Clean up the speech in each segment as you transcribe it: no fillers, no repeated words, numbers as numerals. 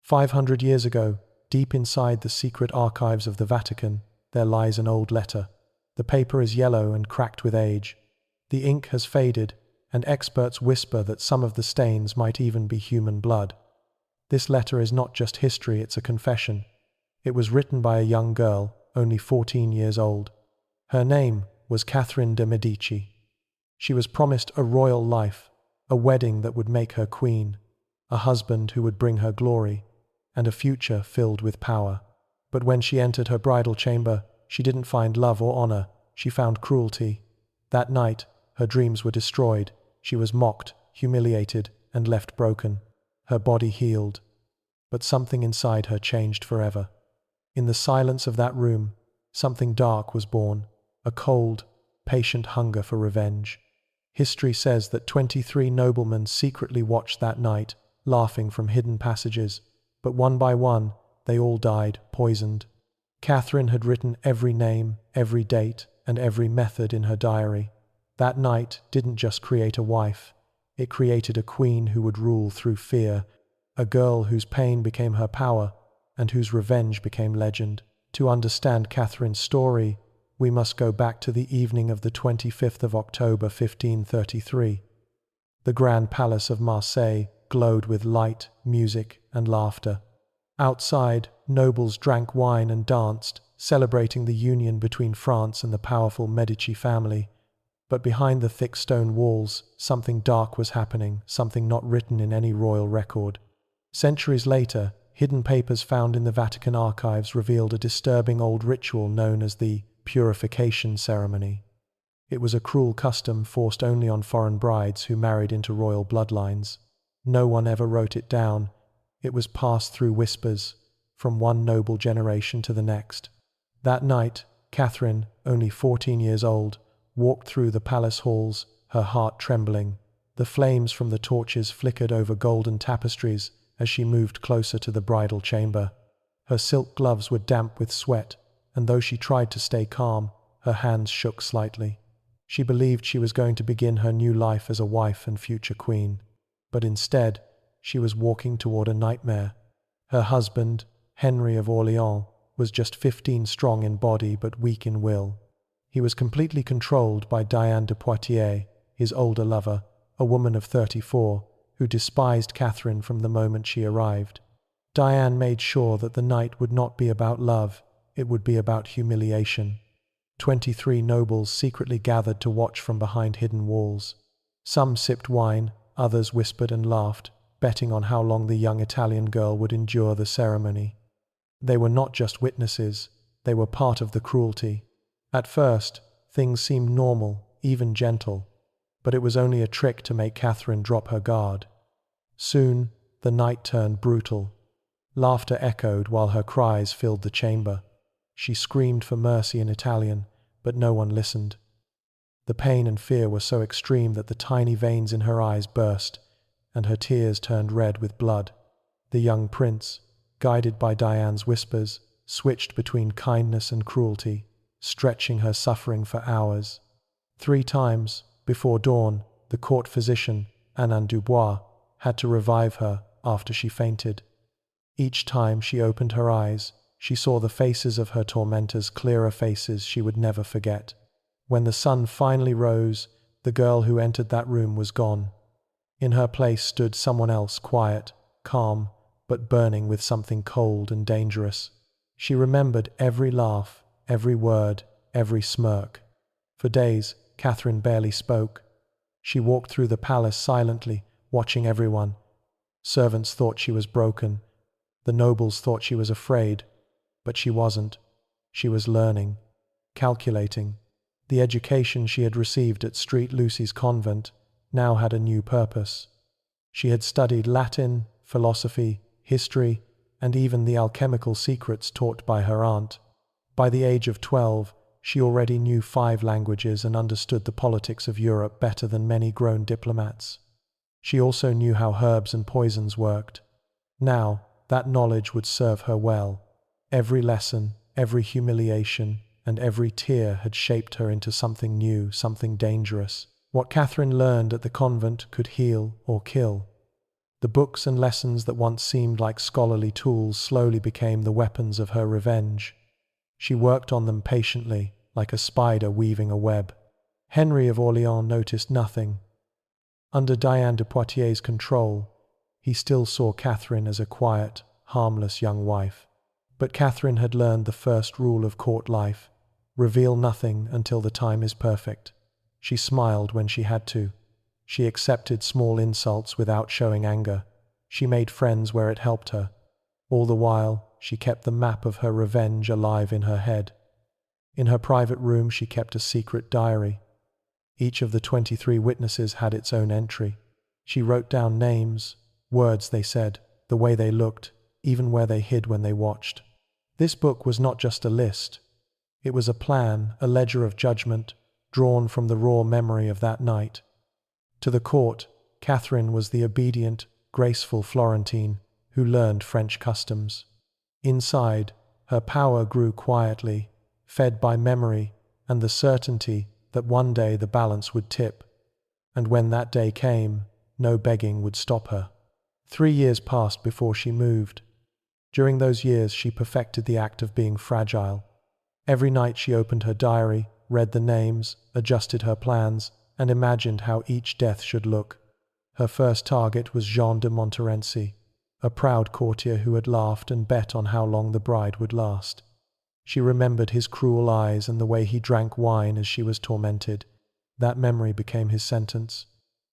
500 years ago, deep inside the secret archives of the Vatican, there lies an old letter. The paper is yellow and cracked with age. The ink has faded, and experts whisper that some of the stains might even be human blood. This letter is not just history, it's a confession. It was written by a young girl, only 14 years old. Her name was Catherine de' Medici. She was promised a royal life, a wedding that would make her queen, a husband who would bring her glory, and a future filled with power. But when she entered her bridal chamber, she didn't find love or honor, she found cruelty. That night, her dreams were destroyed. She was mocked, humiliated, and left broken. Her body healed, but something inside her changed forever. In the silence of that room, something dark was born, a cold, patient hunger for revenge. History says that 23 noblemen secretly watched that night, laughing from hidden passages, but one by one, they all died, poisoned. Catherine had written every name, every date, and every method in her diary. That night didn't just create a wife, it created a queen who would rule through fear, a girl whose pain became her power, and whose revenge became legend. To understand Catherine's story, we must go back to the evening of the 25th of October 1533. The Grand Palace of Marseille glowed with light, music, and laughter. Outside, nobles drank wine and danced, celebrating the union between France and the powerful Medici family. But behind the thick stone walls, something dark was happening, something not written in any royal record. Centuries later, hidden papers found in the Vatican archives revealed a disturbing old ritual known as the purification ceremony. It was a cruel custom forced only on foreign brides who married into royal bloodlines. No one ever wrote it down. It was passed through whispers, from one noble generation to the next. That night, Catherine, only 14 years old, walked through the palace halls, her heart trembling. The flames from the torches flickered over golden tapestries as she moved closer to the bridal chamber. Her silk gloves were damp with sweat, and though she tried to stay calm, her hands shook slightly. She believed she was going to begin her new life as a wife and future queen. But instead, she was walking toward a nightmare. Her husband, Henry of Orleans, was just 15 strong in body but weak in will. He was completely controlled by Diane de Poitiers, his older lover, a woman of 34, who despised Catherine from the moment she arrived. Diane made sure that the night would not be about love, it would be about humiliation. 23 nobles secretly gathered to watch from behind hidden walls. Some sipped wine, others whispered and laughed, betting on how long the young Italian girl would endure the ceremony. They were not just witnesses, they were part of the cruelty. At first, things seemed normal, even gentle, but it was only a trick to make Catherine drop her guard. Soon, the night turned brutal. Laughter echoed while her cries filled the chamber. She screamed for mercy in Italian, but no one listened. The pain and fear were so extreme that the tiny veins in her eyes burst, and her tears turned red with blood. The young prince, guided by Diane's whispers, switched between kindness and cruelty, stretching her suffering for hours. 3 times, before dawn, the court physician, Anne Dubois, had to revive her after she fainted. Each time she opened her eyes, she saw the faces of her tormentors, clearer faces she would never forget. When the sun finally rose, the girl who entered that room was gone. In her place stood someone else, quiet, calm, but burning with something cold and dangerous. She remembered every laugh, every word, every smirk. For days, Catherine barely spoke. She walked through the palace silently, watching everyone. Servants thought she was broken. The nobles thought she was afraid. But she wasn't. She was learning, calculating. The education she had received at St. Lucy's convent now had a new purpose. She had studied Latin, philosophy, history, and even the alchemical secrets taught by her aunt. By the age of 12, she already knew 5 languages and understood the politics of Europe better than many grown diplomats. She also knew how herbs and poisons worked. Now, that knowledge would serve her well. Every lesson, every humiliation, and every tear had shaped her into something new, something dangerous. What Catherine learned at the convent could heal or kill. The books and lessons that once seemed like scholarly tools slowly became the weapons of her revenge. She worked on them patiently, like a spider weaving a web. Henry of Orleans noticed nothing. Under Diane de Poitiers' control, he still saw Catherine as a quiet, harmless young wife. But Catherine had learned the first rule of court life: reveal nothing until the time is perfect. She smiled when she had to. She accepted small insults without showing anger. She made friends where it helped her. All the while, she kept the map of her revenge alive in her head. In her private room, she kept a secret diary. Each of the 23 witnesses had its own entry. She wrote down names, words they said, the way they looked, even where they hid when they watched. This book was not just a list. It was a plan, a ledger of judgment, drawn from the raw memory of that night. To the court, Catherine was the obedient, graceful Florentine who learned French customs. Inside, her power grew quietly, fed by memory and the certainty that one day the balance would tip. And when that day came, no begging would stop her. 3 years passed before she moved. During those years, she perfected the act of being fragile. Every night she opened her diary, read the names, adjusted her plans, and imagined how each death should look. Her first target was Jean de Montmorency, a proud courtier who had laughed and bet on how long the bride would last. She remembered his cruel eyes and the way he drank wine as she was tormented. That memory became his sentence.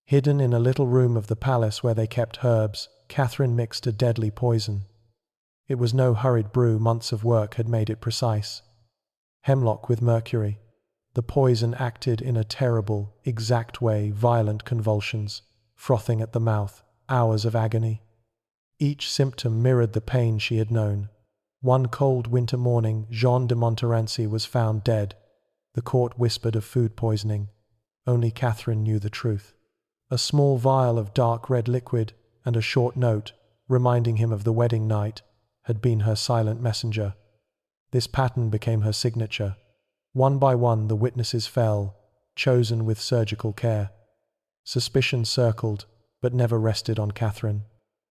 Hidden in a little room of the palace where they kept herbs, Catherine mixed a deadly poison. It was no hurried brew, months of work had made it precise. Hemlock with mercury. The poison acted in a terrible, exact way: violent convulsions, frothing at the mouth, hours of agony. Each symptom mirrored the pain she had known. One cold winter morning, Jean de Montmorency was found dead. The court whispered of food poisoning. Only Catherine knew the truth. A small vial of dark red liquid and a short note, reminding him of the wedding night, had been her silent messenger. This pattern became her signature. One by one, the witnesses fell, chosen with surgical care. Suspicion circled, but never rested on Catherine.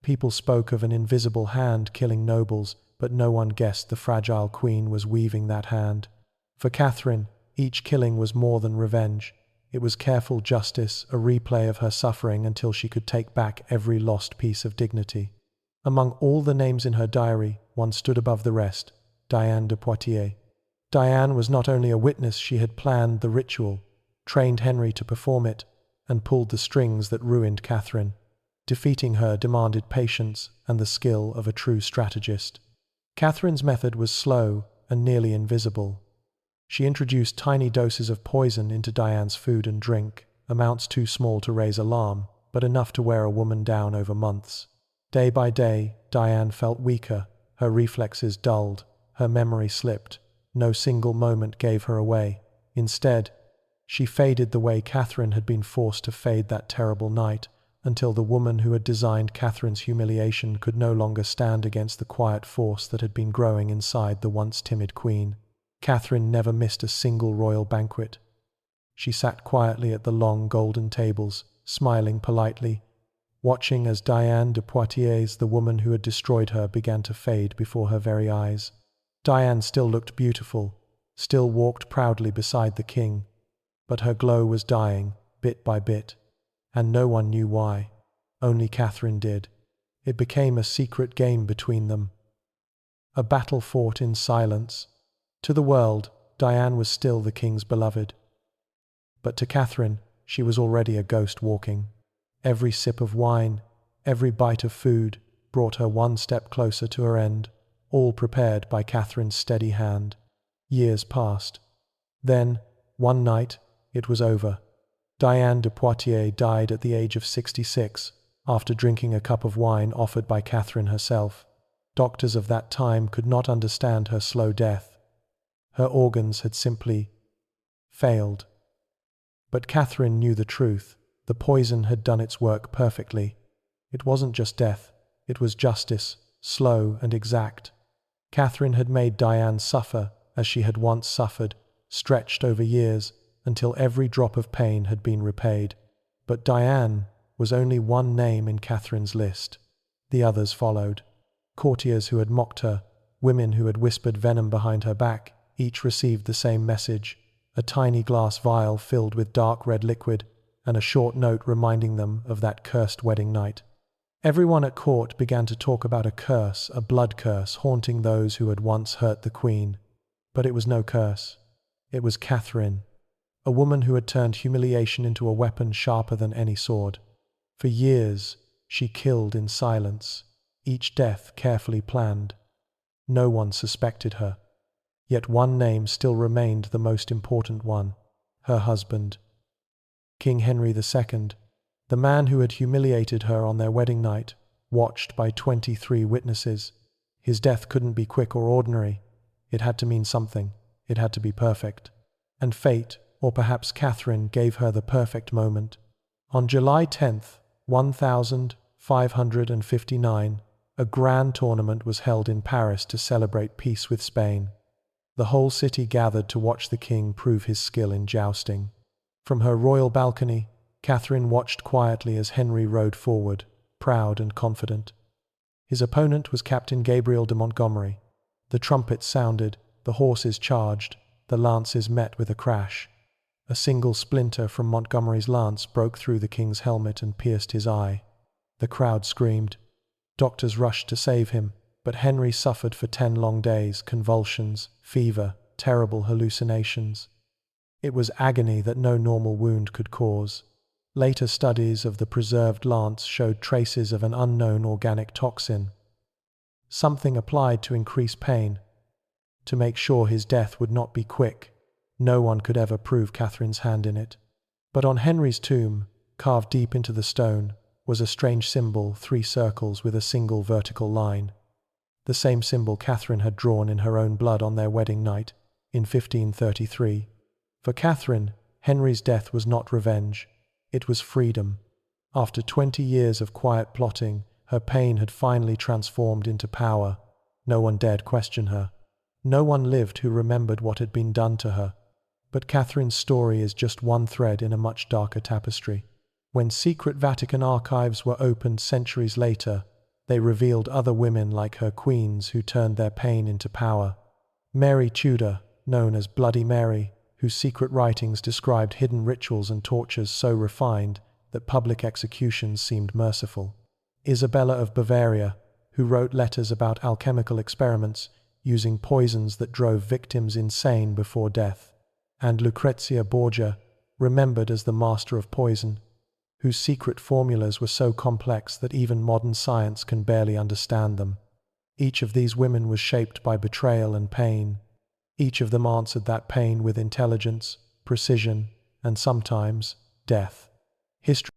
People spoke of an invisible hand killing nobles, but no one guessed the fragile queen was weaving that hand. For Catherine, each killing was more than revenge. It was careful justice, a replay of her suffering until she could take back every lost piece of dignity. Among all the names in her diary, one stood above the rest: Diane de Poitiers. Diane was not only a witness, she had planned the ritual, trained Henry to perform it, and pulled the strings that ruined Catherine. Defeating her demanded patience and the skill of a true strategist. Catherine's method was slow and nearly invisible. She introduced tiny doses of poison into Diane's food and drink, amounts too small to raise alarm, but enough to wear a woman down over months. Day by day, Diane felt weaker, her reflexes dulled, her memory slipped. No single moment gave her away. Instead, she faded the way Catherine had been forced to fade that terrible night, until the woman who had designed Catherine's humiliation could no longer stand against the quiet force that had been growing inside the once timid queen. Catherine never missed a single royal banquet. She sat quietly at the long golden tables, smiling politely, watching as Diane de Poitiers, the woman who had destroyed her, began to fade before her very eyes. Diane still looked beautiful, still walked proudly beside the king, but her glow was dying, bit by bit, and no one knew why. Only Catherine did. It became a secret game between them. A battle fought in silence. To the world, Diane was still the king's beloved. But to Catherine, she was already a ghost walking. Every sip of wine, every bite of food, brought her one step closer to her end, all prepared by Catherine's steady hand. Years passed. Then, one night, it was over. Diane de Poitiers died at the age of 66, after drinking a cup of wine offered by Catherine herself. Doctors of that time could not understand her slow death. Her organs had simply failed. But Catherine knew the truth. The poison had done its work perfectly. It wasn't just death, it was justice, slow and exact. Catherine had made Diane suffer as she had once suffered, stretched over years, until every drop of pain had been repaid. But Diane was only one name in Catherine's list. The others followed. Courtiers who had mocked her, women who had whispered venom behind her back, each received the same message, a tiny glass vial filled with dark red liquid, and a short note reminding them of that cursed wedding night. Everyone at court began to talk about a curse, a blood curse, haunting those who had once hurt the queen. But it was no curse. It was Catherine, a woman who had turned humiliation into a weapon sharper than any sword. For years, she killed in silence, each death carefully planned. No one suspected her. Yet one name still remained the most important one: her husband. King Henry II, the man who had humiliated her on their wedding night, watched by 23 witnesses. His death couldn't be quick or ordinary. It had to mean something. It had to be perfect. And fate, or perhaps Catherine, gave her the perfect moment. On July 10th, 1559, a grand tournament was held in Paris to celebrate peace with Spain. The whole city gathered to watch the king prove his skill in jousting. From her royal balcony, Catherine watched quietly as Henry rode forward, proud and confident. His opponent was Captain Gabriel de Montgomery. The trumpets sounded, the horses charged, the lances met with a crash. A single splinter from Montgomery's lance broke through the king's helmet and pierced his eye. The crowd screamed. Doctors rushed to save him, but Henry suffered for 10 long days, convulsions, fever, terrible hallucinations. It was agony that no normal wound could cause. Later studies of the preserved lance showed traces of an unknown organic toxin, something applied to increase pain, to make sure his death would not be quick. No one could ever prove Catherine's hand in it. But on Henry's tomb, carved deep into the stone, was a strange symbol, 3 circles with a single vertical line. The same symbol Catherine had drawn in her own blood on their wedding night, in 1533. For Catherine, Henry's death was not revenge. It was freedom. After 20 years of quiet plotting, her pain had finally transformed into power. No one dared question her. No one lived who remembered what had been done to her. But Catherine's story is just one thread in a much darker tapestry. When secret Vatican archives were opened centuries later, they revealed other women like her queens who turned their pain into power. Mary Tudor, known as Bloody Mary, whose secret writings described hidden rituals and tortures so refined that public executions seemed merciful. Isabella of Bavaria, who wrote letters about alchemical experiments using poisons that drove victims insane before death. And Lucrezia Borgia, remembered as the master of poison, whose secret formulas were so complex that even modern science can barely understand them. Each of these women was shaped by betrayal and pain. Each of them answered that pain with intelligence, precision, and sometimes death. History